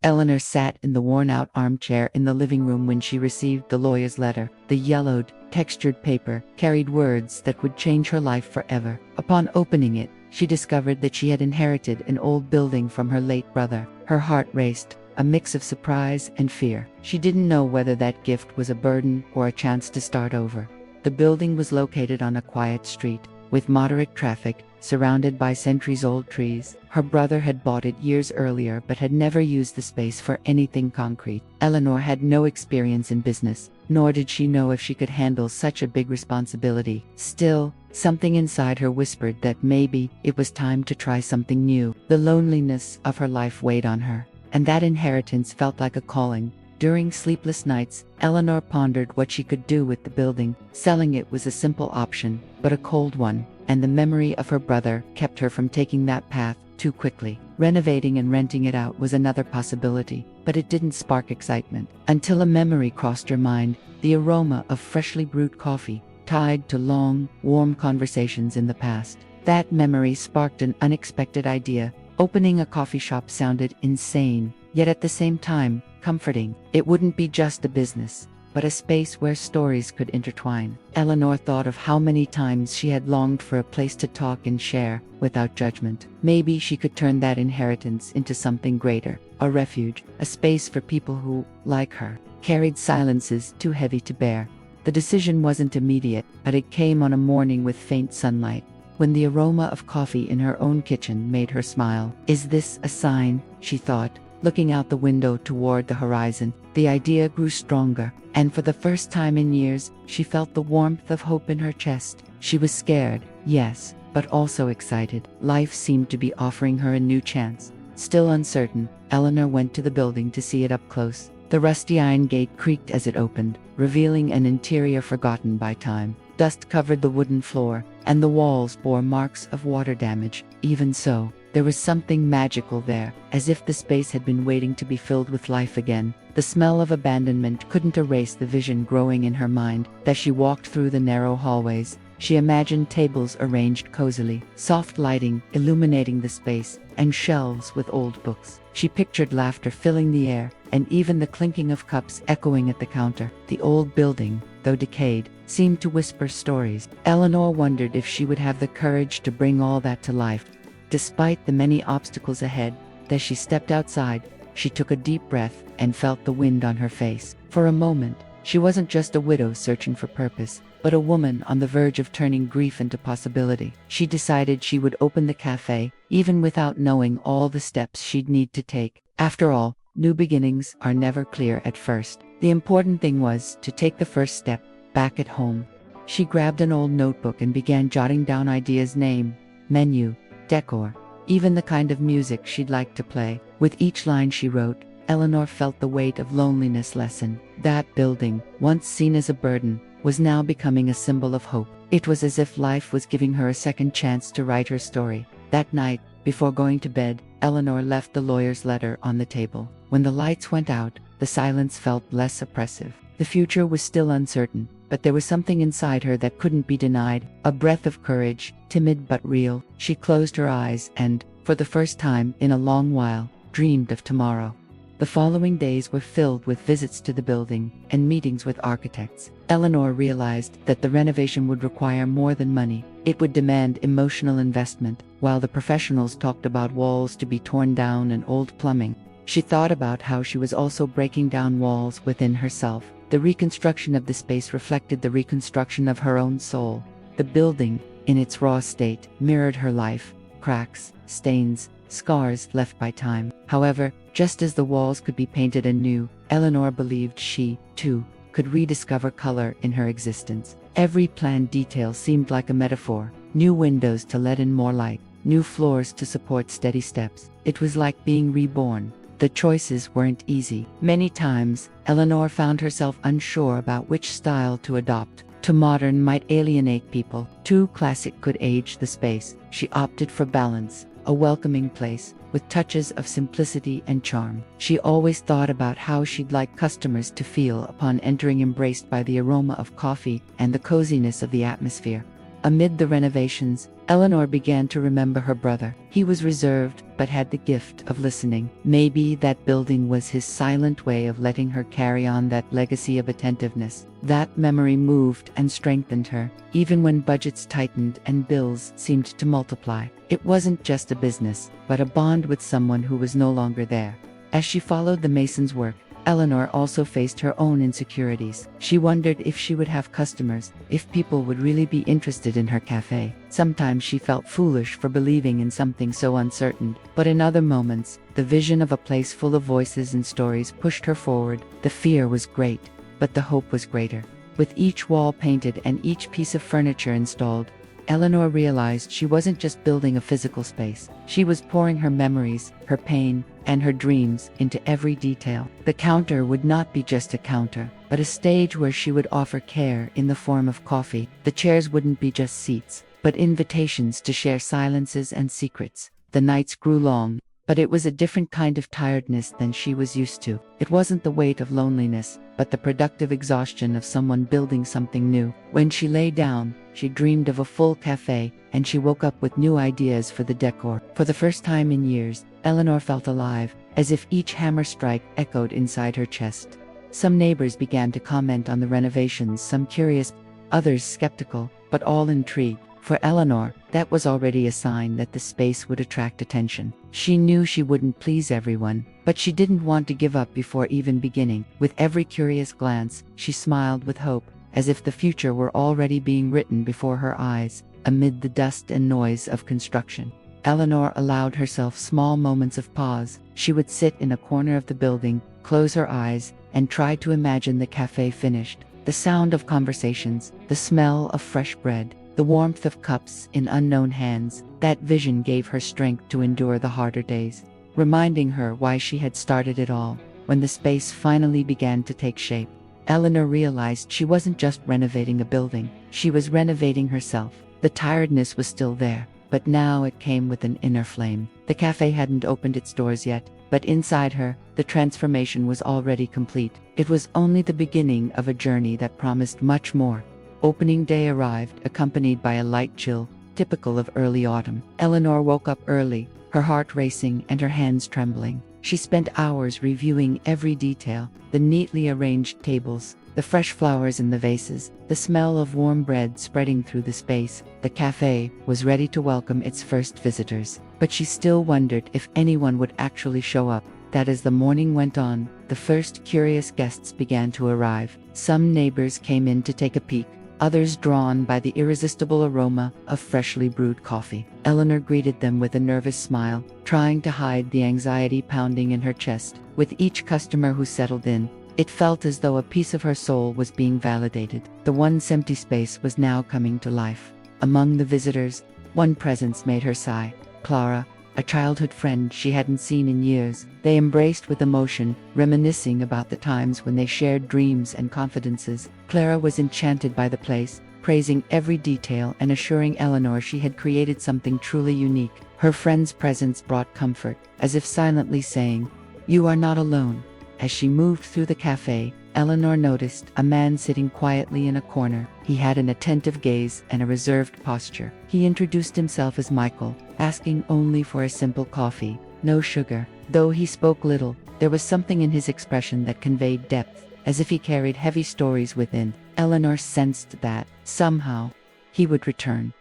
Eleanor sat in the worn-out armchair in the living room when she received the lawyer's letter. The yellowed, textured paper carried words that would change her life forever. Upon opening it, she discovered that she had inherited an old building from her late brother. Her heart raced, a mix of surprise and fear. She didn't know whether that gift was a burden or a chance to start over. The building was located on a quiet street, with moderate traffic, surrounded by centuries-old trees. Her brother had bought it years earlier but had never used the space for anything concrete. Eleanor had no experience in business, nor did she know if she could handle such a big responsibility. Still, something inside her whispered that maybe it was time to try something new. The loneliness of her life weighed on her, and that inheritance felt like a calling. During sleepless nights, Eleanor pondered what she could do with the building. Selling it was a simple option, but a cold one, and the memory of her brother kept her from taking that path too quickly. Renovating and renting it out was another possibility, but it didn't spark excitement. Until a memory crossed her mind, the aroma of freshly brewed coffee, tied to long, warm conversations in the past. That memory sparked an unexpected idea. Opening a coffee shop sounded insane, yet at the same time, comforting. It wouldn't be just a business, but a space where stories could intertwine. Eleanor thought of how many times she had longed for a place to talk and share, without judgment. Maybe she could turn that inheritance into something greater, a refuge, a space for people who, like her, carried silences too heavy to bear. The decision wasn't immediate, but it came on a morning with faint sunlight, when the aroma of coffee in her own kitchen made her smile. Is this a sign? She thought, looking out the window toward the horizon. The idea grew stronger, and for the first time in years, she felt the warmth of hope in her chest. She was scared, yes, but also excited. Life seemed to be offering her a new chance. Still uncertain, Eleanor went to the building to see it up close. The rusty iron gate creaked as it opened, revealing an interior forgotten by time. Dust covered the wooden floor, and the walls bore marks of water damage. Even so, there was something magical there, as if the space had been waiting to be filled with life again. The smell of abandonment couldn't erase the vision growing in her mind. As she walked through the narrow hallways, she imagined tables arranged cozily, soft lighting illuminating the space, and shelves with old books. She pictured laughter filling the air, and even the clinking of cups echoing at the counter. The old building, though decayed, seemed to whisper stories. Eleanor wondered if she would have the courage to bring all that to life. Despite the many obstacles ahead, as she stepped outside, she took a deep breath and felt the wind on her face. For a moment, she wasn't just a widow searching for purpose, but a woman on the verge of turning grief into possibility. She decided she would open the cafe, even without knowing all the steps she'd need to take. After all, new beginnings are never clear at first. The important thing was to take the first step, back at home. She grabbed an old notebook and began jotting down ideas: name, menu, decor, even the kind of music she'd like to play. With each line she wrote, Eleanor felt the weight of loneliness lessen. That building, once seen as a burden, was now becoming a symbol of hope. It was as if life was giving her a second chance to write her story. That night, before going to bed, Eleanor left the lawyer's letter on the table. When the lights went out, the silence felt less oppressive. The future was still uncertain, but there was something inside her that couldn't be denied, a breath of courage, timid but real. She closed her eyes and, for the first time in a long while, dreamed of tomorrow. The following days were filled with visits to the building and meetings with architects. Eleanor realized that the renovation would require more than money. It would demand emotional investment. While the professionals talked about walls to be torn down and old plumbing, she thought about how she was also breaking down walls within herself. The reconstruction of the space reflected the reconstruction of her own soul. The building, in its raw state, mirrored her life: cracks, stains, scars left by time. However, just as the walls could be painted anew, Eleanor believed she, too, could rediscover color in her existence. Every planned detail seemed like a metaphor: new windows to let in more light, new floors to support steady steps. It was like being reborn. The choices weren't easy. Many times, Eleanor found herself unsure about which style to adopt. Too modern might alienate people. Too classic could age the space. She opted for balance, a welcoming place, with touches of simplicity and charm. She always thought about how she'd like customers to feel upon entering, embraced by the aroma of coffee and the coziness of the atmosphere. Amid the renovations, Eleanor began to remember her brother. He was reserved, but had the gift of listening. Maybe that building was his silent way of letting her carry on that legacy of attentiveness. That memory moved and strengthened her, even when budgets tightened and bills seemed to multiply. It wasn't just a business, but a bond with someone who was no longer there. As she followed the mason's work, Eleanor also faced her own insecurities. She wondered if she would have customers, if people would really be interested in her cafe. Sometimes she felt foolish for believing in something so uncertain, but in other moments, the vision of a place full of voices and stories pushed her forward. The fear was great, but the hope was greater. With each wall painted and each piece of furniture installed, Eleanor realized she wasn't just building a physical space. She was pouring her memories, her pain, and her dreams into every detail. The counter would not be just a counter, but a stage where she would offer care in the form of coffee. The chairs wouldn't be just seats, but invitations to share silences and secrets. The nights grew long, but it was a different kind of tiredness than she was used to. It wasn't the weight of loneliness, but the productive exhaustion of someone building something new. When she lay down, she dreamed of a full cafe, and she woke up with new ideas for the decor. For the first time in years, Eleanor felt alive, as if each hammer strike echoed inside her chest. Some neighbors began to comment on the renovations, some curious, others skeptical, but all intrigued. For Eleanor, that was already a sign that the space would attract attention. She knew she wouldn't please everyone, but she didn't want to give up before even beginning. With every curious glance, she smiled with hope, as if the future were already being written before her eyes. Amid the dust and noise of construction, Eleanor allowed herself small moments of pause. She would sit in a corner of the building, close her eyes, and try to imagine the cafe finished. The sound of conversations, the smell of fresh bread, the warmth of cups in unknown hands. That vision gave her strength to endure the harder days, reminding her why she had started it all. When the space finally began to take shape, Eleanor realized she wasn't just renovating a building, she was renovating herself. The tiredness was still there, but now it came with an inner flame. The cafe hadn't opened its doors yet, but inside her, the transformation was already complete. It was only the beginning of a journey that promised much more. Opening day arrived, accompanied by a light chill, typical of early autumn. Eleanor woke up early, her heart racing and her hands trembling. She spent hours reviewing every detail, the neatly arranged tables, the fresh flowers in the vases, the smell of warm bread spreading through the space. The cafe was ready to welcome its first visitors, but she still wondered if anyone would actually show up. That as the morning went on, the first curious guests began to arrive. Some neighbors came in to take a peek, others drawn by the irresistible aroma of freshly brewed coffee. Eleanor greeted them with a nervous smile, trying to hide the anxiety pounding in her chest. With each customer who settled in, it felt as though a piece of her soul was being validated. The once empty space was now coming to life. Among the visitors, one presence made her sigh. Clara, a childhood friend she hadn't seen in years. They embraced with emotion, reminiscing about the times when they shared dreams and confidences. Clara was enchanted by the place, praising every detail and assuring Eleanor she had created something truly unique. Her friend's presence brought comfort, as if silently saying, "You are not alone." As she moved through the cafe, Eleanor noticed a man sitting quietly in a corner. He had an attentive gaze and a reserved posture. He introduced himself as Michael, asking only for a simple coffee, no sugar. Though he spoke little, there was something in his expression that conveyed depth, as if he carried heavy stories within. Eleanor sensed that, somehow, he would return.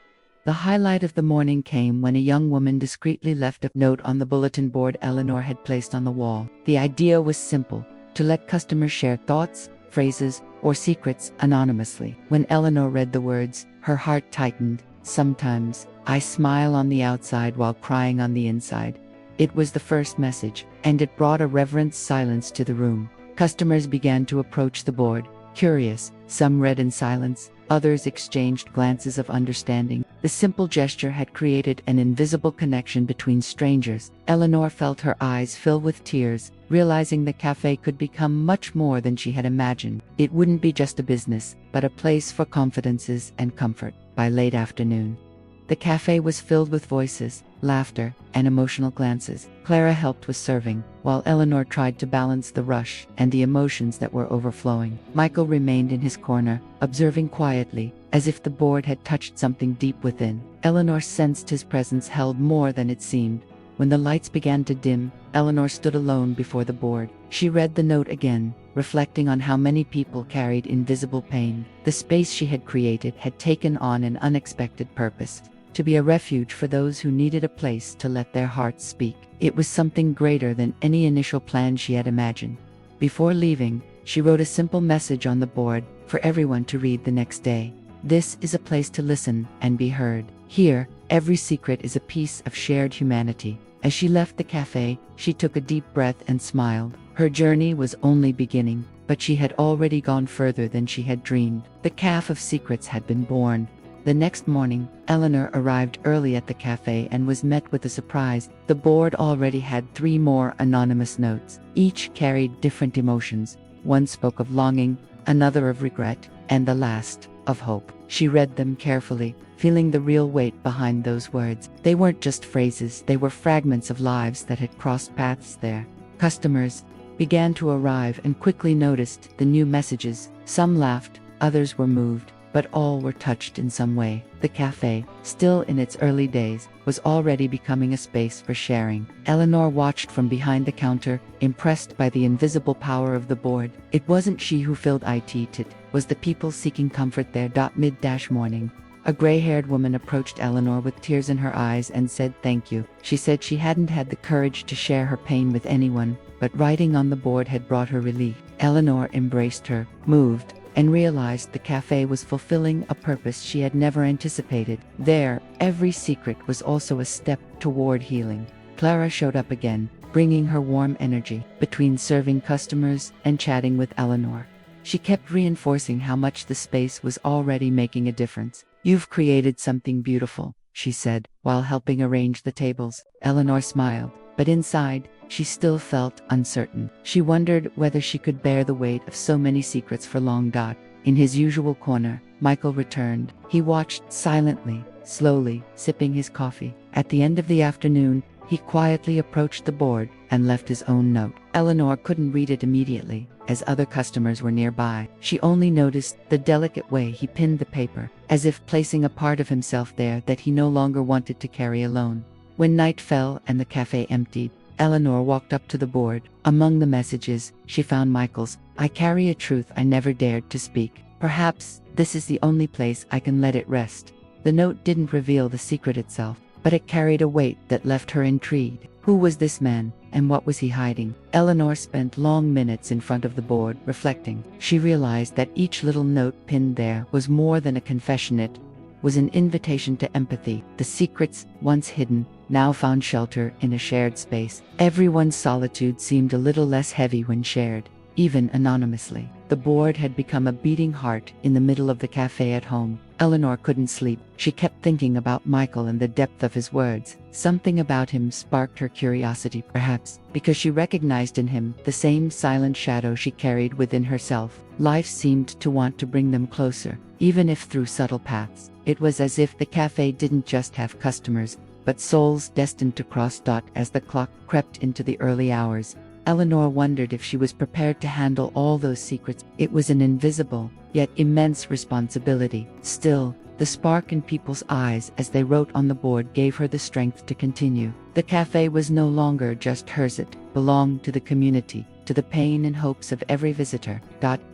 The highlight of the morning came when a young woman discreetly left a note on the bulletin board Eleanor had placed on the wall. The idea was simple: to let customers share thoughts, phrases, or secrets anonymously. When Eleanor read the words, her heart tightened. "Sometimes, I smile on the outside while crying on the inside." It was the first message, and it brought a reverent silence to the room. Customers began to approach the board, curious. Some read in silence, others exchanged glances of understanding. The simple gesture had created an invisible connection between strangers. Eleanor felt her eyes fill with tears, realizing the cafe could become much more than she had imagined. It wouldn't be just a business, but a place for confidences and comfort. By late afternoon, The cafe was filled with voices, laughter, and emotional glances. Clara helped with serving, while Eleanor tried to balance the rush and the emotions that were overflowing. Michael remained in his corner, observing quietly, as if the board had touched something deep within. Eleanor sensed his presence held more than it seemed. When the lights began to dim, Eleanor stood alone before the board. She read the note again, reflecting on how many people carried invisible pain. The space she had created had taken on an unexpected purpose, to be a refuge for those who needed a place to let their hearts speak. It was something greater than any initial plan she had imagined. Before leaving, she wrote a simple message on the board for everyone to read the next day. This is a place to listen and be heard. Here, every secret is a piece of shared humanity. As she left the cafe, she took a deep breath and smiled. Her journey was only beginning, but she had already gone further than she had dreamed. The Cafe of Secrets had been born. The next morning, Eleanor arrived early at the cafe and was met with a surprise. The board already had 3 more anonymous notes. Each carried different emotions. One spoke of longing, another of regret, and the last, of hope. She read them carefully, feeling the real weight behind those words. They weren't just phrases, they were fragments of lives that had crossed paths there. Customers began to arrive and quickly noticed the new messages. Some laughed, others were moved, but all were touched in some way. The cafe, still in its early days, was already becoming a space for sharing. Eleanor watched from behind the counter, impressed by the invisible power of the board. It wasn't she who filled it was the people seeking comfort there. Mid-morning, a gray-haired woman approached Eleanor with tears in her eyes and said thank you. She said she hadn't had the courage to share her pain with anyone, but writing on the board had brought her relief. Eleanor embraced her, moved, and realized the cafe was fulfilling a purpose she had never anticipated. There, every secret was also a step toward healing. Clara showed up again, bringing her warm energy. Between serving customers and chatting with Eleanor, she kept reinforcing how much the space was already making a difference. "You've created something beautiful," she said, while helping arrange the tables. Eleanor smiled, but inside, she still felt uncertain. She wondered whether she could bear the weight of so many secrets for long. In his usual corner, Michael returned. He watched silently, slowly, sipping his coffee. At the end of the afternoon, he quietly approached the board and left his own note. Eleanor couldn't read it immediately, as other customers were nearby. She only noticed the delicate way he pinned the paper, as if placing a part of himself there that he no longer wanted to carry alone. When night fell and the cafe emptied, Eleanor walked up to the board. Among the messages, she found Michael's, "I carry a truth I never dared to speak. Perhaps this is the only place I can let it rest." The note didn't reveal the secret itself, but it carried a weight that left her intrigued. Who was this man, and what was he hiding? Eleanor spent long minutes in front of the board, reflecting. She realized that each little note pinned there was more than a confession. It was an invitation to empathy. The secrets, once hidden, now found shelter in a shared space. Everyone's solitude seemed a little less heavy when shared, even anonymously. The board had become a beating heart in the middle of the cafe at home. Eleanor couldn't sleep. She kept thinking about Michael and the depth of his words. Something about him sparked her curiosity, perhaps because she recognized in him the same silent shadow she carried within herself. Life seemed to want to bring them closer, even if through subtle paths. It was as if the cafe didn't just have customers, but souls destined to cross. As the clock crept into the early hours, Eleanor wondered if she was prepared to handle all those secrets. It was an invisible, yet immense responsibility. Still, the spark in people's eyes as they wrote on the board gave her the strength to continue. The cafe was no longer just hers, it belonged to the community, to the pain and hopes of every visitor.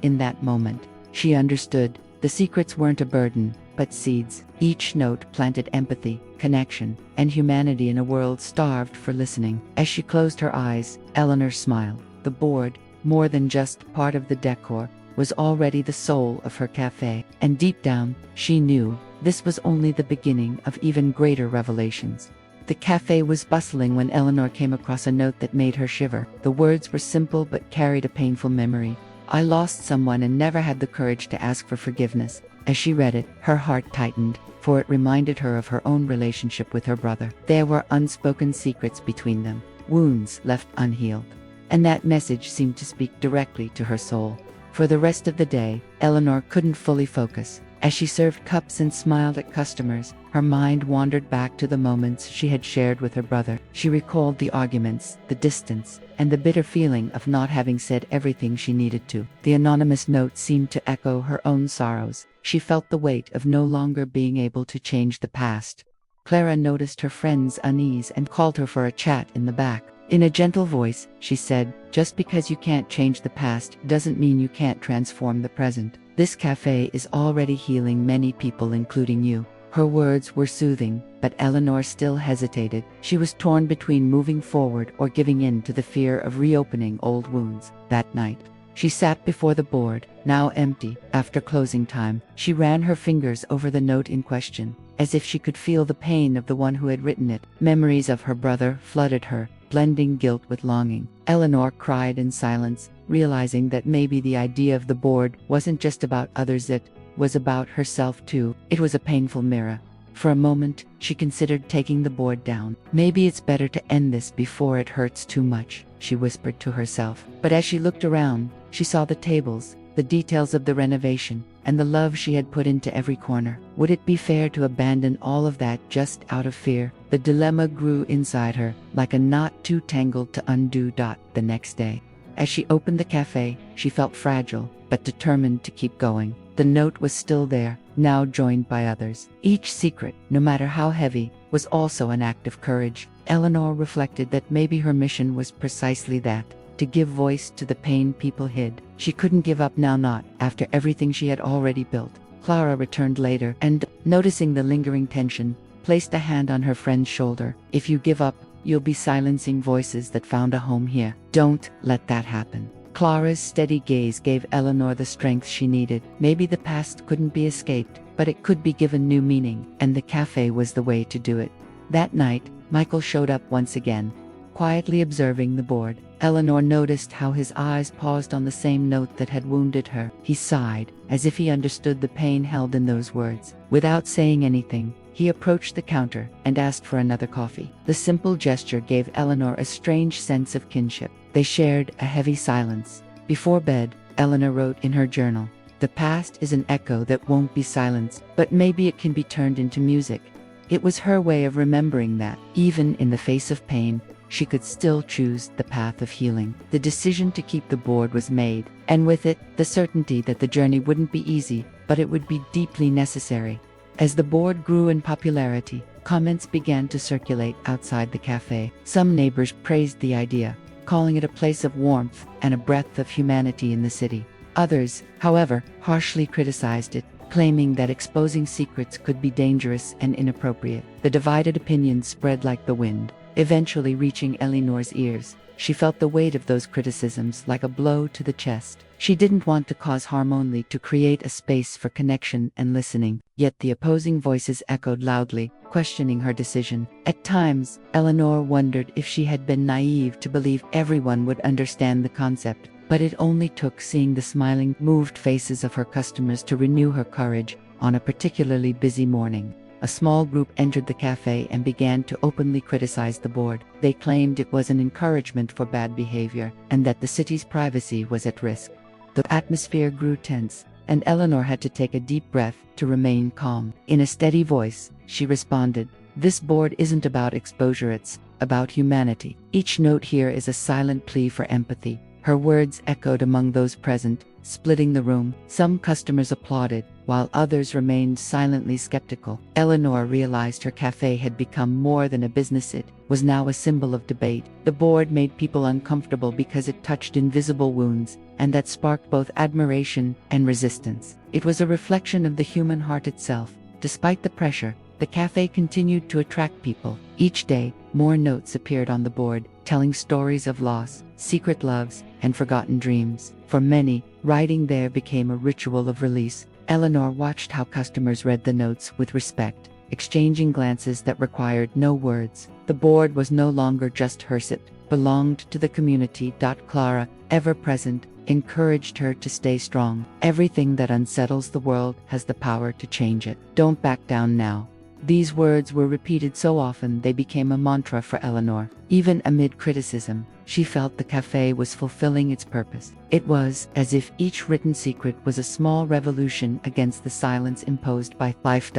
In that moment, she understood. The secrets weren't a burden, but seeds. Each note planted empathy, connection, and humanity in a world starved for listening. As she closed her eyes, Eleanor smiled. The board, more than just part of the decor, was already the soul of her cafe. And deep down, she knew this was only the beginning of even greater revelations. The cafe was bustling when Eleanor came across a note that made her shiver. The words were simple but carried a painful memory. "I lost someone and never had the courage to ask for forgiveness." As she read it, her heart tightened, for it reminded her of her own relationship with her brother. There were unspoken secrets between them, wounds left unhealed. And that message seemed to speak directly to her soul. For the rest of the day, Eleanor couldn't fully focus. As she served cups and smiled at customers, her mind wandered back to the moments she had shared with her brother. She recalled the arguments, the distance, and the bitter feeling of not having said everything she needed to. The anonymous note seemed to echo her own sorrows. She felt the weight of no longer being able to change the past. Clara noticed her friend's unease and called her for a chat in the back. In a gentle voice, she said, "Just because you can't change the past doesn't mean you can't transform the present. This cafe is already healing many people, including you." Her words were soothing, but Eleanor still hesitated. She was torn between moving forward or giving in to the fear of reopening old wounds. That night, she sat before the board, now empty. After closing time, she ran her fingers over the note in question, as if she could feel the pain of the one who had written it. Memories of her brother flooded her, blending guilt with longing. Eleanor cried in silence, realizing that maybe the idea of the board wasn't just about others, it was about herself too. It was a painful mirror. For a moment, she considered taking the board down. "Maybe it's better to end this before it hurts too much," she whispered to herself. But as she looked around, she saw the tables, the details of the renovation, and the love she had put into every corner. Would it be fair to abandon all of that just out of fear? The dilemma grew inside her, like a knot too tangled to undo. The next day, as she opened the cafe, she felt fragile, but determined to keep going. The note was still there, now joined by others. Each secret, no matter how heavy, was also an act of courage. Eleanor reflected that maybe her mission was precisely that, to give voice to the pain people hid. She couldn't give up now, not after everything she had already built. Clara returned later and, noticing the lingering tension, placed a hand on her friend's shoulder. "If you give up, you'll be silencing voices that found a home here. Don't let that happen." Clara's steady gaze gave Eleanor the strength she needed. Maybe the past couldn't be escaped, but it could be given new meaning, and the cafe was the way to do it. That night, Michael showed up once again, quietly observing the board. Eleanor noticed how his eyes paused on the same note that had wounded her. He sighed, as if he understood the pain held in those words. Without saying anything, he approached the counter and asked for another coffee. The simple gesture gave Eleanor a strange sense of kinship. They shared a heavy silence. Before bed, Eleanor wrote in her journal, "The past is an echo that won't be silenced, but maybe it can be turned into music." It was her way of remembering that, even in the face of pain, she could still choose the path of healing. The decision to keep the board was made, and with it, the certainty that the journey wouldn't be easy, but it would be deeply necessary. As the board grew in popularity, comments began to circulate outside the cafe. Some neighbors praised the idea, calling it a place of warmth and a breath of humanity in the city. Others, however, harshly criticized it, claiming that exposing secrets could be dangerous and inappropriate. The divided opinions spread like the wind, eventually reaching Eleanor's ears. She felt the weight of those criticisms like a blow to the chest. She didn't want to cause harm, only to create a space for connection and listening. Yet the opposing voices echoed loudly, questioning her decision. At times, Eleanor wondered if she had been naive to believe everyone would understand the concept. But it only took seeing the smiling, moved faces of her customers to renew her courage. On a particularly busy morning, a small group entered the cafe and began to openly criticize the board. They claimed it was an encouragement for bad behavior, and that the city's privacy was at risk. The atmosphere grew tense, and Eleanor had to take a deep breath to remain calm. In a steady voice, she responded, "This board isn't about exposure, it's about humanity. Each note here is a silent plea for empathy." Her words echoed among those present, splitting the room. Some customers applauded, while others remained silently skeptical. Eleanor realized her cafe had become more than a business. It was now a symbol of debate. The board made people uncomfortable because it touched invisible wounds, and that sparked both admiration and resistance. It was a reflection of the human heart itself. Despite the pressure, the cafe continued to attract people. Each day, more notes appeared on the board, telling stories of loss, secret loves, and forgotten dreams. For many, writing there became a ritual of release. Eleanor watched how customers read the notes with respect, exchanging glances that required no words. The board was no longer just hers, it belonged to the community. Clara, ever present, encouraged her to stay strong. Everything that unsettles the world has the power to change it. Don't back down now. These words were repeated so often they became a mantra for Eleanor. Even amid criticism, she felt the cafe was fulfilling its purpose. It was as if each written secret was a small revolution against the silence imposed by life.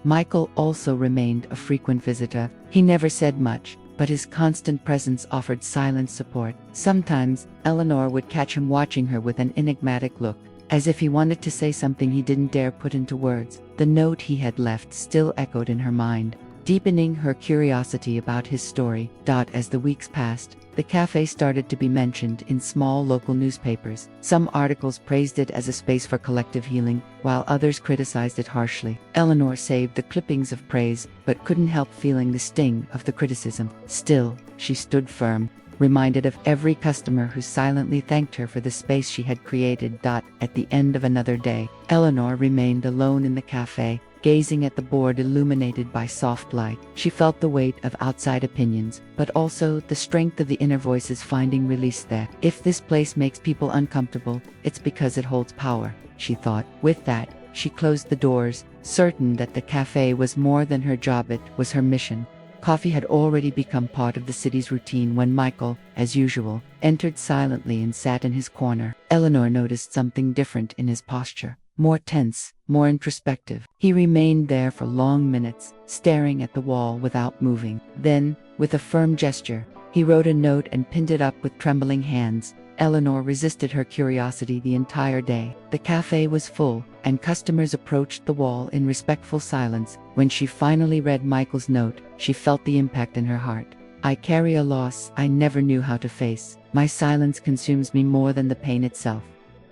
Michael also remained a frequent visitor. He never said much, but his constant presence offered silent support. Sometimes, Eleanor would catch him watching her with an enigmatic look, as if he wanted to say something he didn't dare put into words. The note he had left still echoed in her mind, deepening her curiosity about his story. As the weeks passed, the cafe started to be mentioned in small local newspapers. Some articles praised it as a space for collective healing, while others criticized it harshly. Eleanor saved the clippings of praise, but couldn't help feeling the sting of the criticism. Still, she stood firm, reminded of every customer who silently thanked her for the space she had created. At the end of another day, Eleanor remained alone in the cafe, gazing at the board illuminated by soft light. She felt the weight of outside opinions, but also the strength of the inner voices finding release there. If this place makes people uncomfortable, it's because it holds power, she thought. With that, she closed the doors, certain that the cafe was more than her job, it was her mission. Coffee had already become part of the city's routine when Michael, as usual, entered silently and sat in his corner. Eleanor noticed something different in his posture. More tense, more introspective. He remained there for long minutes, staring at the wall without moving. Then, with a firm gesture, he wrote a note and pinned it up with trembling hands. Eleanor resisted her curiosity the entire day. The cafe was full, and customers approached the wall in respectful silence. When she finally read Michael's note, she felt the impact in her heart. I carry a loss I never knew how to face. My silence consumes me more than the pain itself.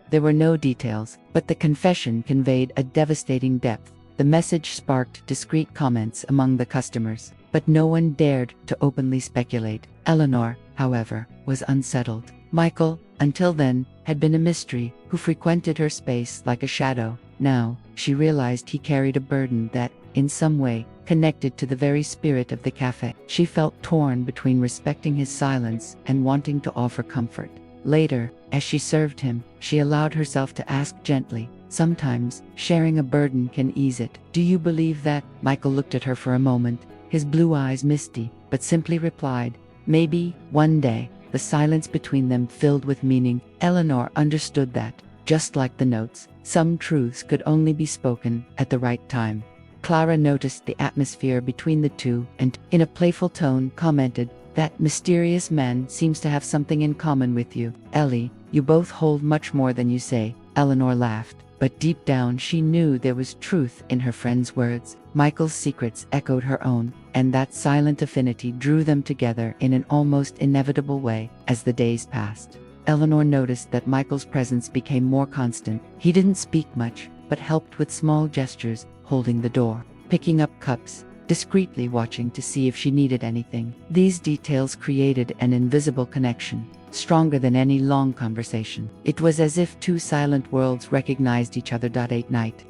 There were no details, but the confession conveyed a devastating depth. The message sparked discreet comments among the customers, but no one dared to openly speculate. Eleanor, however, was unsettled. Michael, until then, had been a mystery who frequented her space like a shadow. Now, she realized he carried a burden that, in some way, connected to the very spirit of the cafe. She felt torn between respecting his silence and wanting to offer comfort. Later, as she served him, she allowed herself to ask gently, sometimes, sharing a burden can ease it. Do you believe that? Michael looked at her for a moment, his blue eyes misty, but simply replied, maybe, one day. The silence between them filled with meaning. Eleanor understood that, just like the notes, some truths could only be spoken at the right time. Clara noticed the atmosphere between the two and, in a playful tone, commented, that mysterious man seems to have something in common with you. Ellie, you both hold much more than you say. Eleanor laughed, but deep down she knew there was truth in her friend's words. Michael's secrets echoed her own, and that silent affinity drew them together in an almost inevitable way. As the days passed, Eleanor noticed that Michael's presence became more constant. He didn't speak much, but helped with small gestures, holding the door, picking up cups, discreetly watching to see if she needed anything. These details created an invisible connection, stronger than any long conversation. It was as if two silent worlds recognized each other. At night,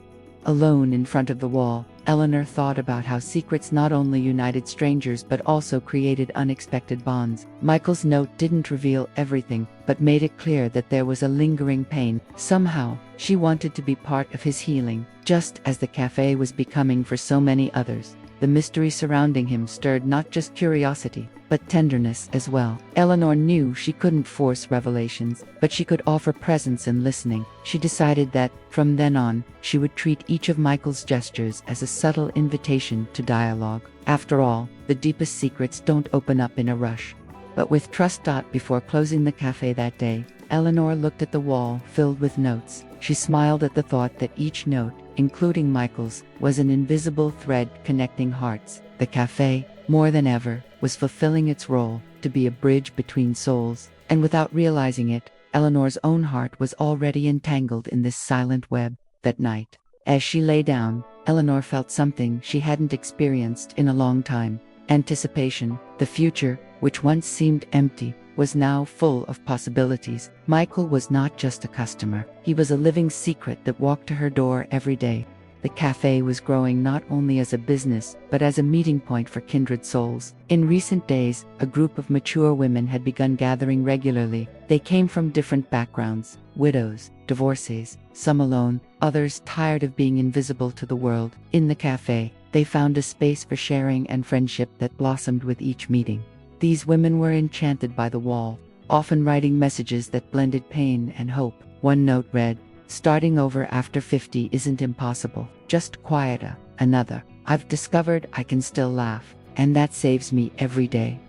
alone in front of the wall, Eleanor thought about how secrets not only united strangers but also created unexpected bonds. Michael's note didn't reveal everything, but made it clear that there was a lingering pain. Somehow, she wanted to be part of his healing, just as the cafe was becoming for so many others. The mystery surrounding him stirred not just curiosity, but tenderness as well. Eleanor knew she couldn't force revelations, but she could offer presence and listening. She decided that, from then on, she would treat each of Michael's gestures as a subtle invitation to dialogue. After all, the deepest secrets don't open up in a rush, but with trust. Before closing the cafe that day, Eleanor looked at the wall filled with notes. She smiled at the thought that each note, including Michael's, was an invisible thread connecting hearts. The cafe, more than ever, was fulfilling its role to be a bridge between souls, and without realizing it, Eleanor's own heart was already entangled in this silent web. That night, as she lay down, Eleanor felt something she hadn't experienced in a long time. Anticipation. The future, which once seemed empty, was now full of possibilities. Michael was not just a customer. He was a living secret that walked to her door every day. The cafe was growing not only as a business, but as a meeting point for kindred souls. In recent days, a group of mature women had begun gathering regularly. They came from different backgrounds: widows, divorcees, some alone, others tired of being invisible to the world. In the cafe, They found a space for sharing and friendship that blossomed with each meeting. These women were enchanted by the wall, often writing messages that blended pain and hope. One note read, "Starting over after 50 isn't impossible, just quieter." Another, "I've discovered I can still laugh, and that saves me every day."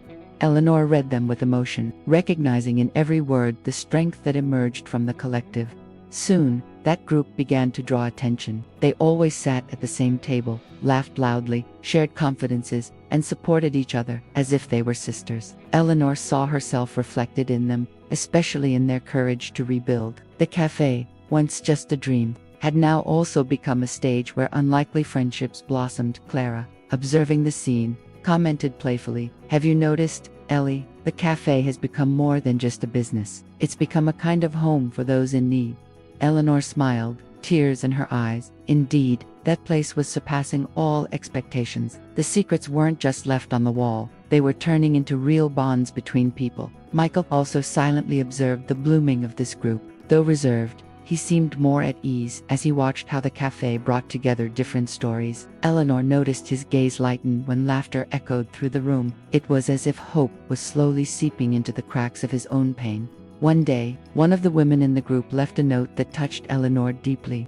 Eleanor read them with emotion, recognizing in every word the strength that emerged from the collective. Soon, that group began to draw attention. They always sat at the same table, laughed loudly, shared confidences, and supported each other as if they were sisters. Eleanor saw herself reflected in them, especially in their courage to rebuild. The cafe, once just a dream, had now also become a stage where unlikely friendships blossomed. Clara, observing the scene, commented playfully, "Have you noticed, Ellie? The cafe has become more than just a business. It's become a kind of home for those in need." Eleanor smiled, tears in her eyes. Indeed, that place was surpassing all expectations. The secrets weren't just left on the wall, they were turning into real bonds between people. Michael also silently observed the blooming of this group. Though reserved, he seemed more at ease as he watched how the cafe brought together different stories. Eleanor noticed his gaze lighten when laughter echoed through the room. It was as if hope was slowly seeping into the cracks of his own pain. One day, one of the women in the group left a note that touched Eleanor deeply.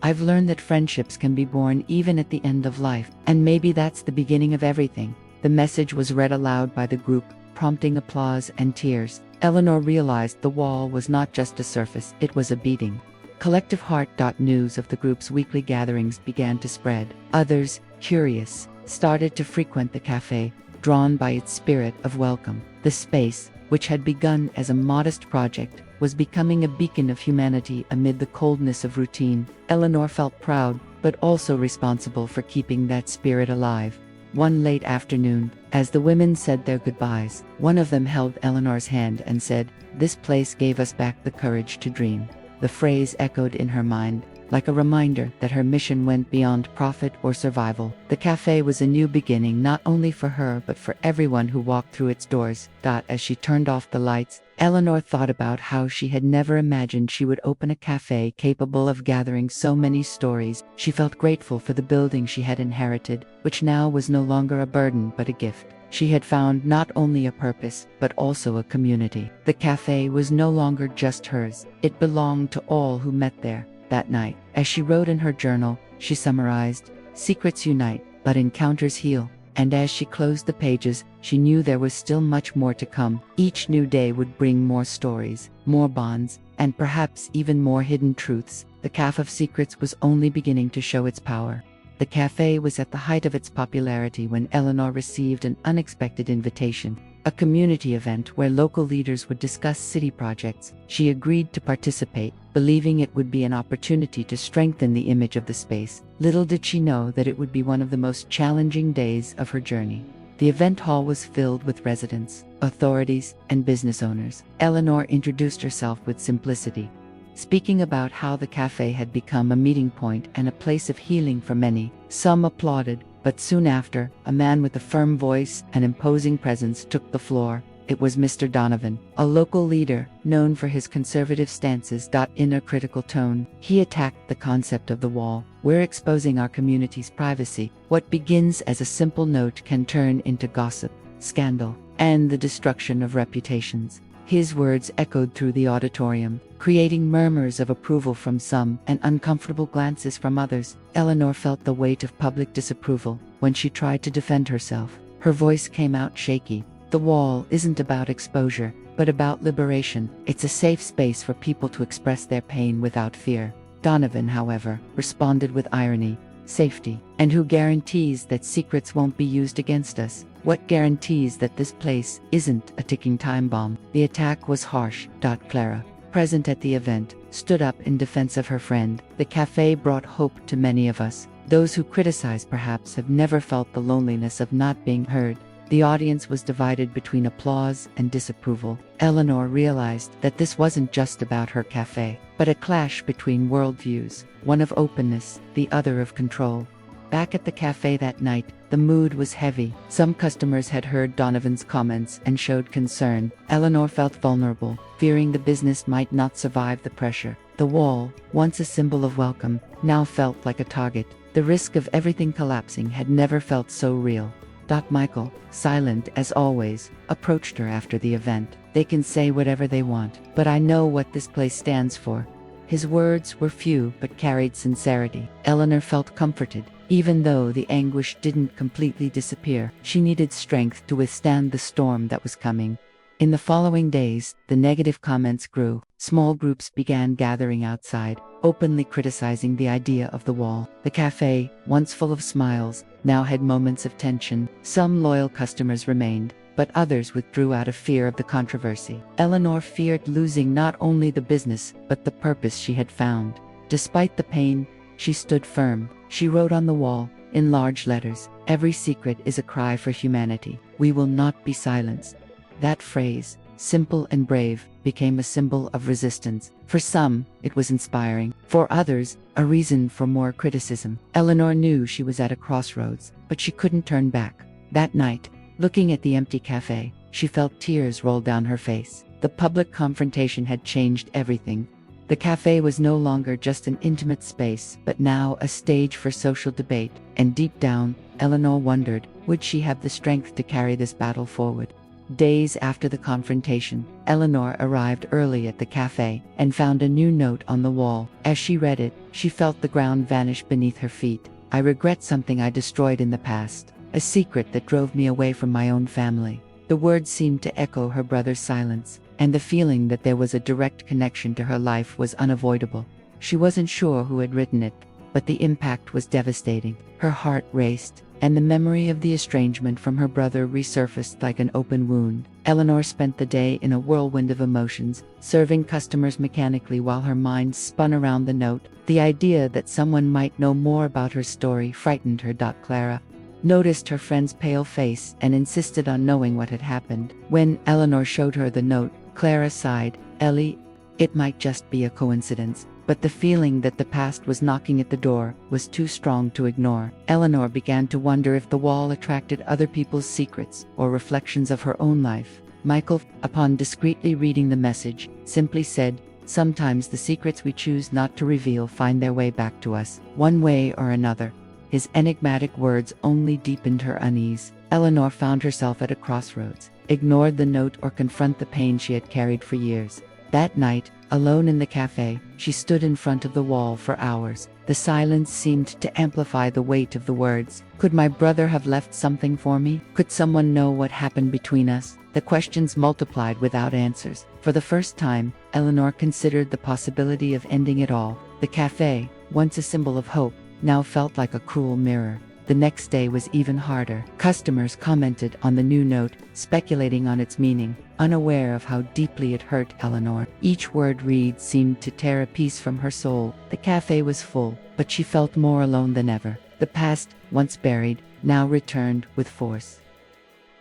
"I've learned that friendships can be born even at the end of life, and maybe that's the beginning of everything." The message was read aloud by the group, prompting applause and tears. Eleanor realized the wall was not just a surface, it was a beating. Collective Heart. News of the group's weekly gatherings began to spread. Others, curious, started to frequent the cafe, drawn by its spirit of welcome. The space, which had begun as a modest project, was becoming a beacon of humanity amid the coldness of routine. Eleanor felt proud, but also responsible for keeping that spirit alive. One late afternoon, as the women said their goodbyes, one of them held Eleanor's hand and said, "This place gave us back the courage to dream." The phrase echoed in her mind, like a reminder that her mission went beyond profit or survival. The cafe was a new beginning not only for her but for everyone who walked through its doors. As she turned off the lights, Eleanor thought about how she had never imagined she would open a cafe capable of gathering so many stories. She felt grateful for the building she had inherited, which now was no longer a burden but a gift. She had found not only a purpose, but also a community. The cafe was no longer just hers, it belonged to all who met there. That night, as she wrote in her journal, she summarized, "Secrets unite, but encounters heal." And as she closed the pages, she knew there was still much more to come. Each new day would bring more stories, more bonds, and perhaps even more hidden truths. The Cafe of Secrets was only beginning to show its power. The cafe was at the height of its popularity when Eleanor received an unexpected invitation, a community event where local leaders would discuss city projects. She agreed to participate, believing it would be an opportunity to strengthen the image of the space. Little did she know that it would be one of the most challenging days of her journey. The event hall was filled with residents, authorities, and business owners. Eleanor introduced herself with simplicity, speaking about how the cafe had become a meeting point and a place of healing for many. Some applauded, but soon after, a man with a firm voice and imposing presence took the floor. It was Mr. Donovan, a local leader, known for his conservative stances. In a critical tone, he attacked the concept of the wall. "We're exposing our community's privacy. What begins as a simple note can turn into gossip, scandal, and the destruction of reputations." His words echoed through the auditorium, creating murmurs of approval from some and uncomfortable glances from others. Eleanor felt the weight of public disapproval. When she tried to defend herself, her voice came out shaky. "The wall isn't about exposure, but about liberation. It's a safe space for people to express their pain without fear." Donovan, however, responded with irony, "Safety. And who guarantees that secrets won't be used against us? What guarantees that this place isn't a ticking time bomb?" The attack was harsh. Clara, present at the event, stood up in defense of her friend. "The cafe brought hope to many of us. Those who criticize perhaps have never felt the loneliness of not being heard." The audience was divided between applause and disapproval. Eleanor realized that this wasn't just about her cafe, but a clash between worldviews, one of openness, the other of control. Back at the cafe that night, the mood was heavy. Some customers had heard Donovan's comments and showed concern. Eleanor felt vulnerable, fearing the business might not survive the pressure. The wall, once a symbol of welcome, now felt like a target. The risk of everything collapsing had never felt so real. Michael, silent as always, approached her after the event. They can say whatever they want, but I know what this place stands for. His words were few but carried sincerity. Eleanor felt comforted. Even though the anguish didn't completely disappear, she needed strength to withstand the storm that was coming. In the following days, the negative comments grew. Small groups began gathering outside, openly criticizing the idea of the wall. The cafe, once full of smiles, now had moments of tension. Some loyal customers remained, but others withdrew out of fear of the controversy. Eleanor feared losing not only the business, but the purpose she had found. Despite the pain, she stood firm. She wrote on the wall, in large letters, "Every secret is a cry for humanity. We will not be silenced." That phrase, simple and brave, became a symbol of resistance. For some, it was inspiring. For others, a reason for more criticism. Eleanor knew she was at a crossroads, but she couldn't turn back. That night, looking at the empty cafe, she felt tears roll down her face. The public confrontation had changed everything. The cafe was no longer just an intimate space, but now a stage for social debate. And deep down, Eleanor wondered, would she have the strength to carry this battle forward? Days after the confrontation, Eleanor arrived early at the cafe and found a new note on the wall. As she read it, she felt the ground vanish beneath her feet. "I regret something I destroyed in the past, a secret that drove me away from my own family." The words seemed to echo her brother's silence, and the feeling that there was a direct connection to her life was unavoidable. She wasn't sure who had written it, but the impact was devastating. Her heart raced, and the memory of the estrangement from her brother resurfaced like an open wound. Eleanor spent the day in a whirlwind of emotions, serving customers mechanically while her mind spun around the note. The idea that someone might know more about her story frightened her. Clara noticed her friend's pale face and insisted on knowing what had happened. When Eleanor showed her the note, Clara sighed. "Ellie, it might just be a coincidence." But the feeling that the past was knocking at the door was too strong to ignore. Eleanor began to wonder if the wall attracted other people's secrets or reflections of her own life. Michael, upon discreetly reading the message, simply said, "Sometimes the secrets we choose not to reveal find their way back to us, one way or another." His enigmatic words only deepened her unease. Eleanor found herself at a crossroads, ignored the note or confront the pain she had carried for years. That night, alone in the cafe, she stood in front of the wall for hours. The silence seemed to amplify the weight of the words. Could my brother have left something for me? Could someone know what happened between us? The questions multiplied without answers. For the first time, Eleanor considered the possibility of ending it all. The cafe, once a symbol of hope, now felt like a cruel mirror. The next day was even harder. Customers commented on the new note, speculating on its meaning, unaware of how deeply it hurt Eleanor. Each word read seemed to tear a piece from her soul. The cafe was full, but she felt more alone than ever. The past, once buried, now returned with force.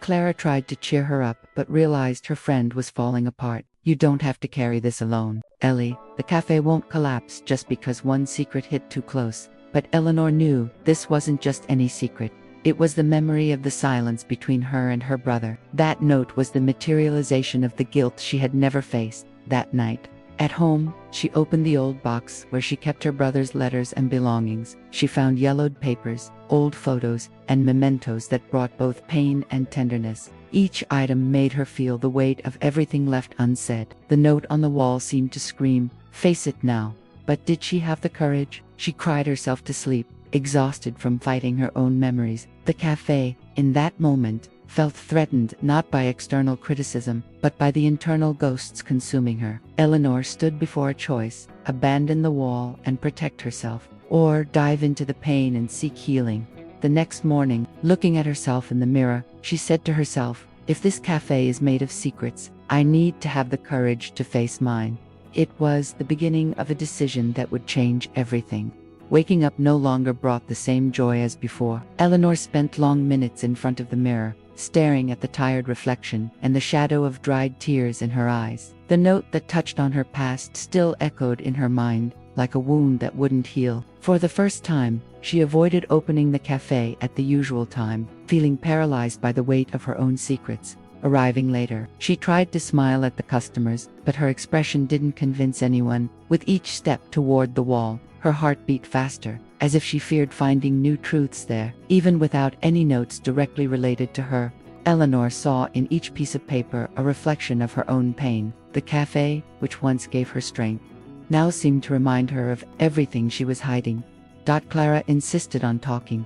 Clara tried to cheer her up, but realized her friend was falling apart. "You don't have to carry this alone, Ellie. The cafe won't collapse just because one secret hit too close." But Eleanor knew this wasn't just any secret. It was the memory of the silence between her and her brother. That note was the materialization of the guilt she had never faced. That night, at home, she opened the old box where she kept her brother's letters and belongings. She found yellowed papers, old photos, and mementos that brought both pain and tenderness. Each item made her feel the weight of everything left unsaid. The note on the wall seemed to scream, "Face it now." But did she have the courage? She cried herself to sleep, exhausted from fighting her own memories. The cafe, in that moment, felt threatened not by external criticism, but by the internal ghosts consuming her. Eleanor stood before a choice: abandon the wall and protect herself, or dive into the pain and seek healing. The next morning, looking at herself in the mirror, she said to herself, "If this cafe is made of secrets, I need to have the courage to face mine." It was the beginning of a decision that would change everything. Waking up no longer brought the same joy as before. Eleanor spent long minutes in front of the mirror, staring at the tired reflection and the shadow of dried tears in her eyes. The note that touched on her past still echoed in her mind, like a wound that wouldn't heal. For the first time, she avoided opening the cafe at the usual time, feeling paralyzed by the weight of her own secrets. Arriving later, she tried to smile at the customers, but her expression didn't convince anyone. With each step toward the wall, her heart beat faster. as if she feared finding new truths there, even without any notes directly related to her. Eleanor saw in each piece of paper a reflection of her own pain. The cafe, which once gave her strength, now seemed to remind her of everything she was hiding. Clara insisted on talking,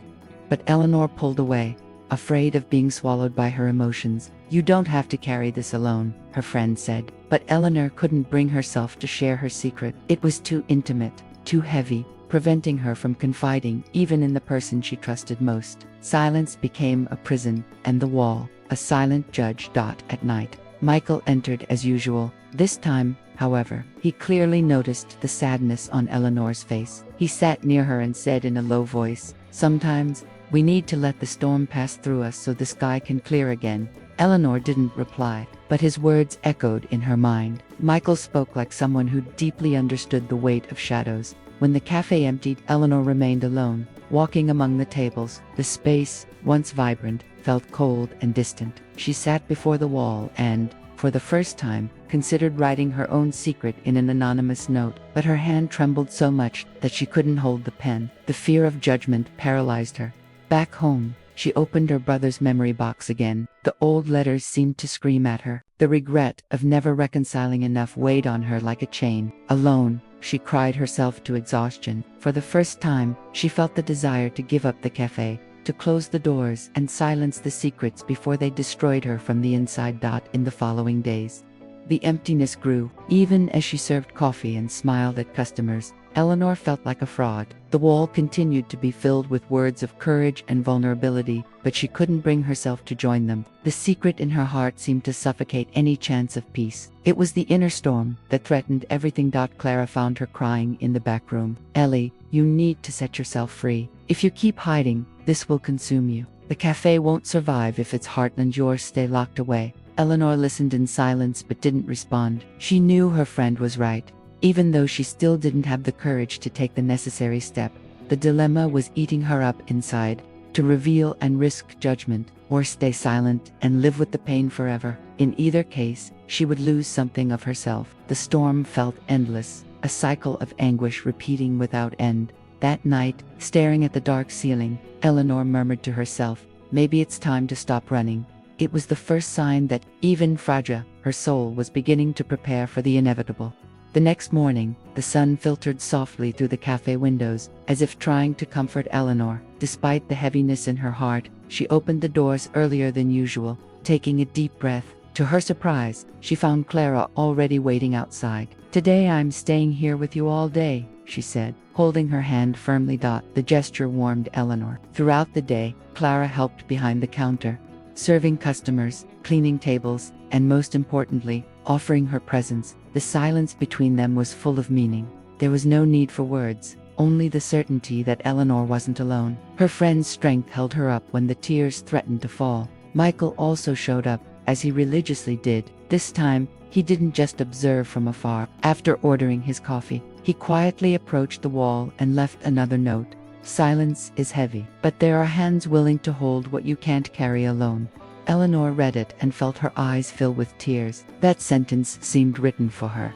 but Eleanor pulled away, afraid of being swallowed by her emotions. "You don't have to carry this alone," her friend said. But Eleanor couldn't bring herself to share her secret. It was too intimate, too heavy, preventing her from confiding even in the person she trusted most. Silence became a prison, and the wall, a silent judge. At night, Michael entered as usual. This time, however, he clearly noticed the sadness on Eleanor's face. He sat near her and said in a low voice, "Sometimes, we need to let the storm pass through us so the sky can clear again." Eleanor didn't reply, but his words echoed in her mind. Michael spoke like someone who deeply understood the weight of shadows. When the cafe emptied, Eleanor remained alone, walking among the tables. The space, once vibrant, felt cold and distant. She sat before the wall and, for the first time, considered writing her own secret in an anonymous note, but her hand trembled so much that she couldn't hold the pen. The fear of judgment paralyzed her. Back home, she opened her brother's memory box again. The old letters seemed to scream at her. The regret of never reconciling enough weighed on her like a chain. Alone, she cried herself to exhaustion. For the first time, she felt the desire to give up the cafe, to close the doors and silence the secrets before they destroyed her from the inside. In the following days, the emptiness grew. Even as she served coffee and smiled at customers, Eleanor felt like a fraud. The wall continued to be filled with words of courage and vulnerability, but she couldn't bring herself to join them. The secret in her heart seemed to suffocate any chance of peace. It was the inner storm that threatened everything. Clara found her crying in the back room. "Ellie, you need to set yourself free. If you keep hiding, this will consume you. The cafe won't survive if its heart and yours stay locked away." Eleanor listened in silence but didn't respond. She knew her friend was right. Even though she still didn't have the courage to take the necessary step, the dilemma was eating her up inside. To reveal and risk judgment, or stay silent and live with the pain forever. In either case, she would lose something of herself. The storm felt endless, a cycle of anguish repeating without end. That night, staring at the dark ceiling, Eleanor murmured to herself, "Maybe it's time to stop running." It was the first sign that, even fragile, her soul was beginning to prepare for the inevitable. The next morning, the sun filtered softly through the cafe windows, as if trying to comfort Eleanor. Despite the heaviness in her heart, she opened the doors earlier than usual, taking a deep breath. To her surprise, she found Clara already waiting outside. "Today I'm staying here with you all day," she said, holding her hand firmly. The gesture warmed Eleanor. Throughout the day, Clara helped behind the counter, serving customers, cleaning tables, and most importantly, offering her presence. The silence between them was full of meaning. There was no need for words, only the certainty that Eleanor wasn't alone. Her friend's strength held her up when the tears threatened to fall. Michael also showed up, as he religiously did. This time, he didn't just observe from afar. After ordering his coffee, he quietly approached the wall and left another note. "Silence is heavy, but there are hands willing to hold what you can't carry alone." Eleanor read it and felt her eyes fill with tears. That sentence seemed written for her.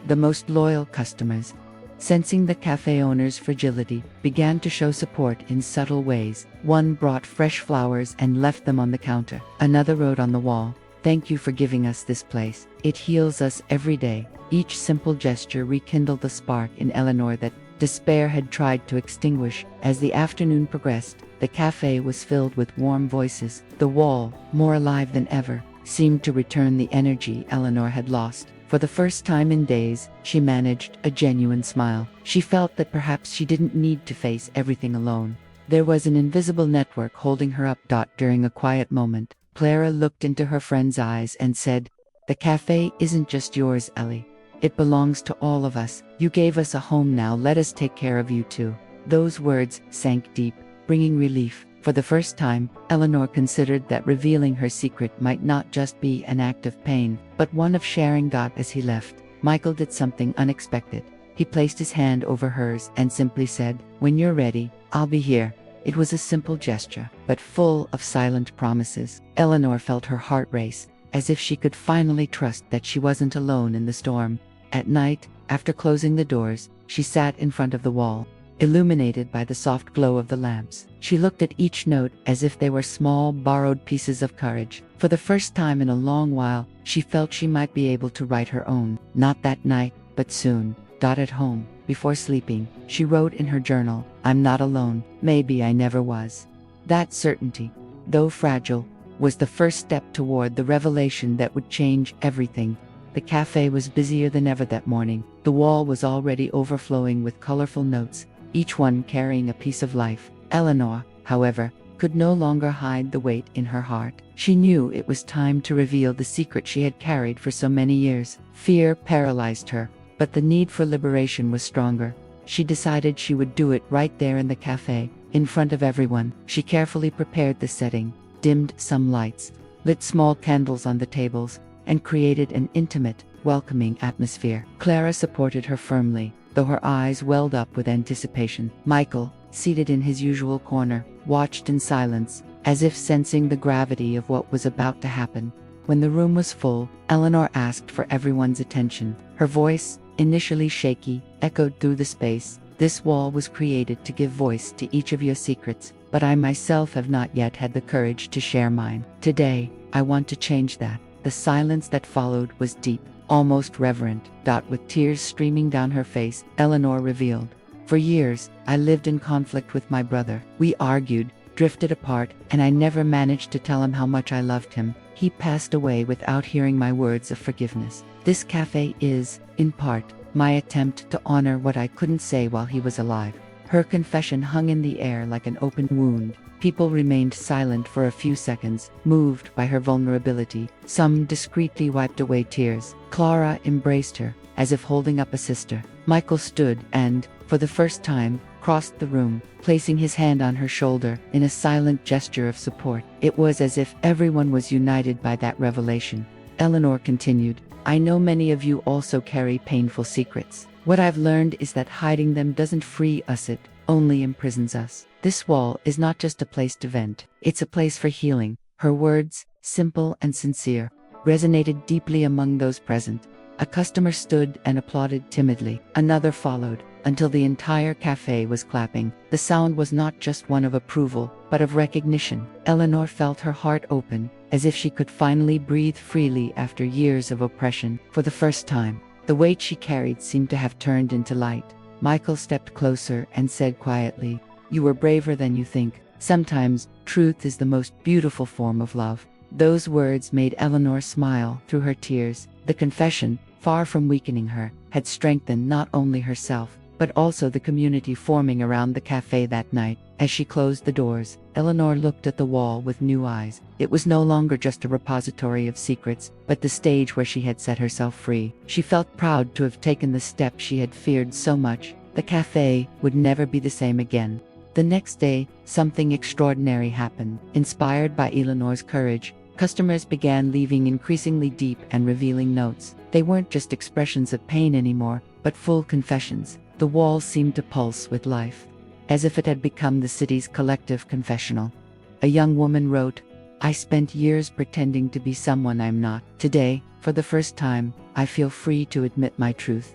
The most loyal customers, sensing the cafe owner's fragility, began to show support in subtle ways. One brought fresh flowers and left them on the counter. Another wrote on the wall, "Thank you for giving us this place. It heals us every day." Each simple gesture rekindled the spark in Eleanor that despair had tried to extinguish. As the afternoon progressed, the cafe was filled with warm voices. The wall, more alive than ever, seemed to return the energy Eleanor had lost. For the first time in days, she managed a genuine smile. She felt that perhaps she didn't need to face everything alone. There was an invisible network holding her up. During a quiet moment, Clara looked into her friend's eyes and said, "The cafe isn't just yours, Ellie. It belongs to all of us. You gave us a home, now let us take care of you too." Those words sank deep, bringing relief. For the first time, Eleanor considered that revealing her secret might not just be an act of pain, but one of sharing. As he left, Michael did something unexpected. He placed his hand over hers and simply said, "When you're ready, I'll be here." It was a simple gesture, but full of silent promises. Eleanor felt her heart race, as if she could finally trust that she wasn't alone in the storm. At night, after closing the doors, she sat in front of the wall, illuminated by the soft glow of the lamps. She looked at each note as if they were small, borrowed pieces of courage. For the first time in a long while, she felt she might be able to write her own. Not that night, but soon. At home, before sleeping, she wrote in her journal, "I'm not alone. Maybe I never was." That certainty, though fragile, was the first step toward the revelation that would change everything. The cafe was busier than ever that morning. The wall was already overflowing with colorful notes, each one carrying a piece of life. Eleanor, however, could no longer hide the weight in her heart. She knew it was time to reveal the secret she had carried for so many years. Fear paralyzed her, but the need for liberation was stronger. She decided she would do it right there in the cafe, in front of everyone. She carefully prepared the setting, dimmed some lights, lit small candles on the tables, and created an intimate, welcoming atmosphere. Clara supported her firmly, though her eyes welled up with anticipation. Michael, seated in his usual corner, watched in silence, as if sensing the gravity of what was about to happen. When the room was full, Eleanor asked for everyone's attention. Her voice, initially shaky, echoed through the space. "This wall was created to give voice to each of your secrets, but I myself have not yet had the courage to share mine. Today, I want to change that." The silence that followed was deep, almost reverent. With tears streaming down her face, Eleanor revealed, "For years, I lived in conflict with my brother. We argued, drifted apart, and I never managed to tell him how much I loved him. He passed away without hearing my words of forgiveness. This cafe is, in part, my attempt to honor what I couldn't say while he was alive." Her confession hung in the air like an open wound. People remained silent for a few seconds, moved by her vulnerability. Some discreetly wiped away tears. Clara embraced her, as if holding up a sister. Michael stood and, for the first time, crossed the room, placing his hand on her shoulder in a silent gesture of support. It was as if everyone was united by that revelation. Eleanor continued, "I know many of you also carry painful secrets. What I've learned is that hiding them doesn't free us, it only imprisons us. This wall is not just a place to vent, it's a place for healing." Her words, simple and sincere, resonated deeply among those present. A customer stood and applauded timidly. Another followed, until the entire cafe was clapping. The sound was not just one of approval, but of recognition. Eleanor felt her heart open, as if she could finally breathe freely after years of oppression. For the first time, the weight she carried seemed to have turned into light. Michael stepped closer and said quietly, "You were braver than you think. Sometimes, truth is the most beautiful form of love." Those words made Eleanor smile through her tears. The confession, far from weakening her, had strengthened not only herself, but also the community forming around the cafe that night. As she closed the doors, Eleanor looked at the wall with new eyes. It was no longer just a repository of secrets, but the stage where she had set herself free. She felt proud to have taken the step she had feared so much. The cafe would never be the same again. The next day, something extraordinary happened. Inspired by Eleanor's courage, customers began leaving increasingly deep and revealing notes. They weren't just expressions of pain anymore, but full confessions. The wall seemed to pulse with life, as if it had become the city's collective confessional. A young woman wrote, "I spent years pretending to be someone I'm not. Today, for the first time, I feel free to admit my truth."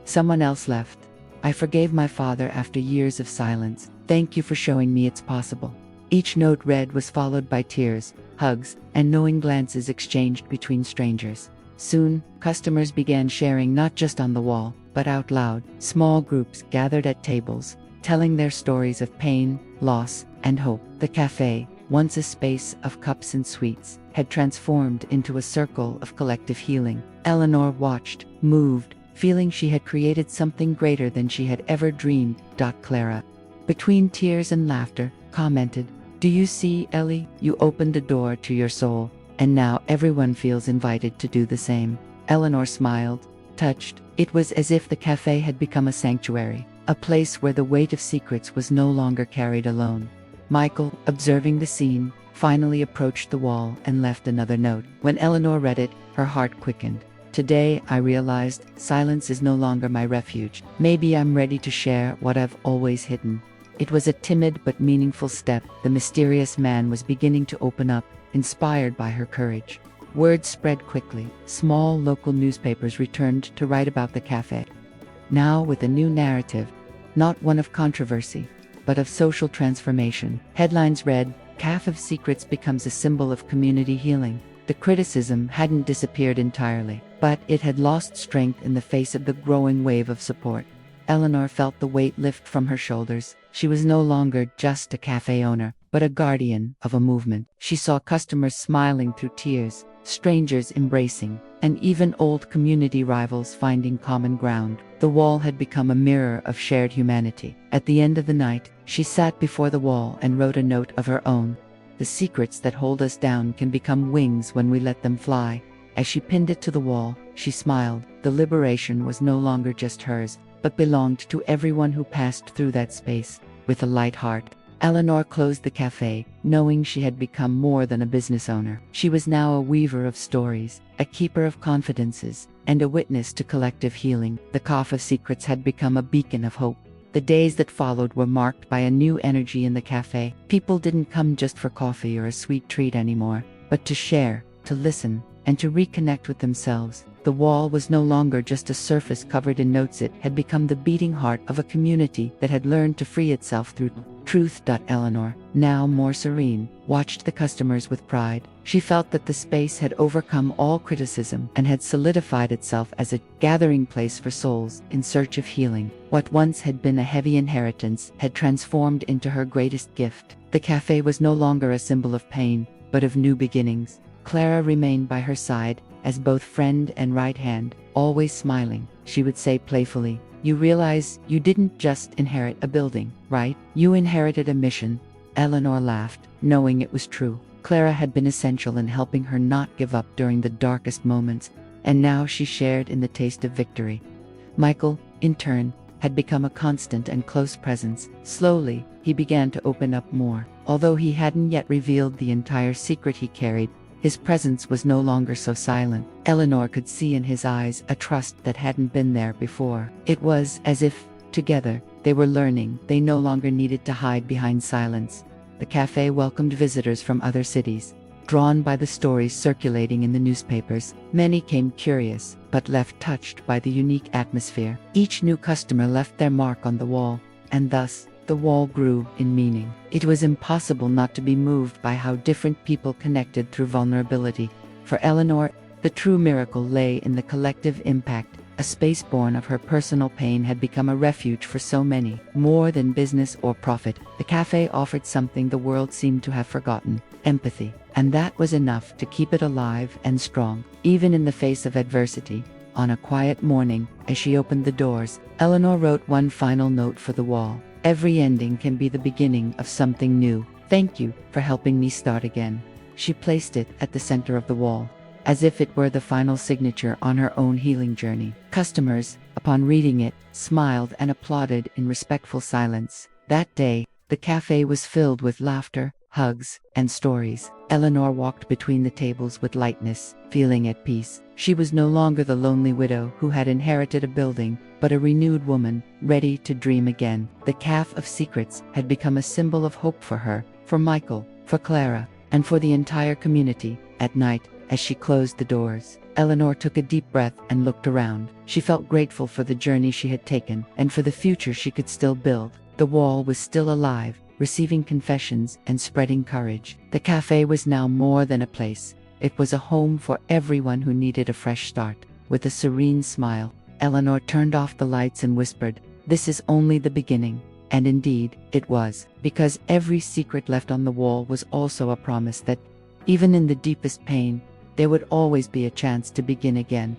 Someone else left, "I forgave my father after years of silence. Thank you for showing me it's possible." Each note read was followed by tears, hugs, and knowing glances exchanged between strangers. Soon, customers began sharing not just on the wall, but out loud. Small groups gathered at tables, telling their stories of pain, loss, and hope. The cafe, once a space of cups and sweets, had transformed into a circle of collective healing. Eleanor watched, moved, feeling she had created something greater than she had ever dreamed. Clara, between tears and laughter, commented, "Do you see, Ellie? You opened a door to your soul, and now everyone feels invited to do the same." Eleanor smiled, touched. It was as if the cafe had become a sanctuary, a place where the weight of secrets was no longer carried alone. Michael, observing the scene, finally approached the wall and left another note. When Eleanor read it, her heart quickened. "Today, I realized silence is no longer my refuge. Maybe I'm ready to share what I've always hidden." It was a timid but meaningful step. The mysterious man was beginning to open up, inspired by her courage. Word spread quickly. Small local newspapers returned to write about the cafe. Now with a new narrative, not one of controversy, but of social transformation. Headlines read, Café of Secrets becomes a symbol of community healing. The criticism hadn't disappeared entirely, but it had lost strength in the face of the growing wave of support. Eleanor felt the weight lift from her shoulders. She was no longer just a cafe owner, but a guardian of a movement. She saw customers smiling through tears, strangers embracing, and even old community rivals finding common ground. The wall had become a mirror of shared humanity. At the end of the night, she sat before the wall and wrote a note of her own. The secrets that hold us down can become wings when we let them fly. As she pinned it to the wall, she smiled. The liberation was no longer just hers, but belonged to everyone who passed through that space. With a light heart, Eleanor closed the cafe, knowing she had become more than a business owner. She was now a weaver of stories, a keeper of confidences, and a witness to collective healing. The Café of Secrets had become a beacon of hope. The days that followed were marked by a new energy in the cafe. People didn't come just for coffee or a sweet treat anymore, but to share, to listen, and to reconnect with themselves. The wall was no longer just a surface covered in notes. It had become the beating heart of a community that had learned to free itself through truth. Eleanor, now more serene, watched the customers with pride. She felt that the space had overcome all criticism and had solidified itself as a gathering place for souls in search of healing. What once had been a heavy inheritance had transformed into her greatest gift. The cafe was no longer a symbol of pain, but of new beginnings. Clara remained by her side, as both friend and right hand, always smiling. She would say playfully, "You realize you didn't just inherit a building, right? You inherited a mission." Eleanor laughed, knowing it was true. Clara had been essential in helping her not give up during the darkest moments, and now she shared in the taste of victory. Michael, in turn, had become a constant and close presence. Slowly, he began to open up more. Although he hadn't yet revealed the entire secret he carried, his presence was no longer so silent. Eleanor could see in his eyes a trust that hadn't been there before. It was as if, together, they were learning. They no longer needed to hide behind silence. The cafe welcomed visitors from other cities. Drawn by the stories circulating in the newspapers, many came curious, but left touched by the unique atmosphere. Each new customer left their mark on the wall, and thus, the wall grew in meaning. It was impossible not to be moved by how different people connected through vulnerability. For Eleanor, the true miracle lay in the collective impact. A space born of her personal pain had become a refuge for so many. More than business or profit, the cafe offered something the world seemed to have forgotten: empathy. And that was enough to keep it alive and strong, even in the face of adversity. On a quiet morning, as she opened the doors, Eleanor wrote one final note for the wall. "Every ending can be the beginning of something new. Thank you for helping me start again." She placed it at the center of the wall, as if it were the final signature on her own healing journey. Customers, upon reading it, smiled and applauded in respectful silence. That day, the cafe was filled with laughter, hugs, and stories. Eleanor walked between the tables with lightness, feeling at peace. She was no longer the lonely widow who had inherited a building, but a renewed woman, ready to dream again. The Café of Secrets had become a symbol of hope for her, for Michael, for Clara, and for the entire community. At night, as she closed the doors, Eleanor took a deep breath and looked around. She felt grateful for the journey she had taken, and for the future she could still build. The wall was still alive, receiving confessions and spreading courage. The cafe was now more than a place. It was a home for everyone who needed a fresh start. With a serene smile, Eleanor turned off the lights and whispered, "This is only the beginning." And indeed, it was, because every secret left on the wall was also a promise that, even in the deepest pain, there would always be a chance to begin again.